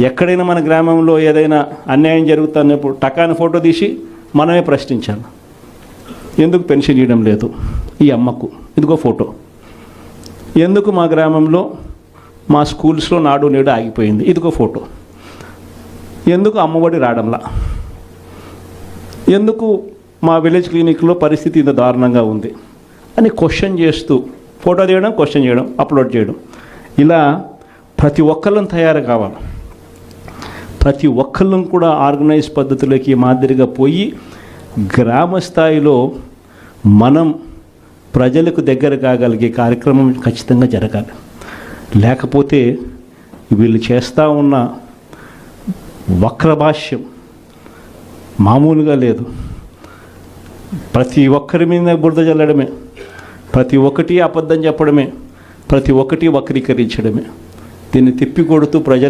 ఎక్కడైనా మన గ్రామంలో ఏదైనా అన్యాయం జరుగుతున్నప్పుడు టకాని ఫోటో తీసి మనమే ప్రశ్నించాలి. ఎందుకు పెన్షన్ ఇవ్వడం లేదు ఈ అమ్మకు, ఇదిగో ఫోటో. ఎందుకు మా గ్రామంలో మా స్కూల్స్లో నాడు నేడు ఆగిపోయింది, ఇదిగో ఫోటో. ఎందుకు అమ్మఒడి రావడంలా, ఎందుకు మా విలేజ్ క్లినిక్లో పరిస్థితి ఇంత దారుణంగా ఉంది అని క్వశ్చన్ చేస్తూ ఫోటో తీయడం, క్వశ్చన్ చేయడం, అప్లోడ్ చేయడం. ఇలా ప్రతి ఒక్కళ్ళం తయారు కావాలి. ప్రతి ఒక్కళ్ళం కూడా ఆర్గనైజ్ పద్ధతిలోకి మాదిరిగా పోయి గ్రామ స్థాయిలో మనం ప్రజలకు దగ్గర కాగలిగే కార్యక్రమం ఖచ్చితంగా జరగాలి. లేకపోతే వీళ్ళు చేస్తూ ఉన్న వక్రభాష్యం మామూలుగా లేదు. ప్రతి ఒక్కరి మీద బురద జల్లడమే, ప్రతి ఒక్కటి అబద్ధం చెప్పడమే, ప్రతి ఒక్కటి వక్రీకరించడమే. దీన్ని తిప్పికొడుతూ ప్రజలు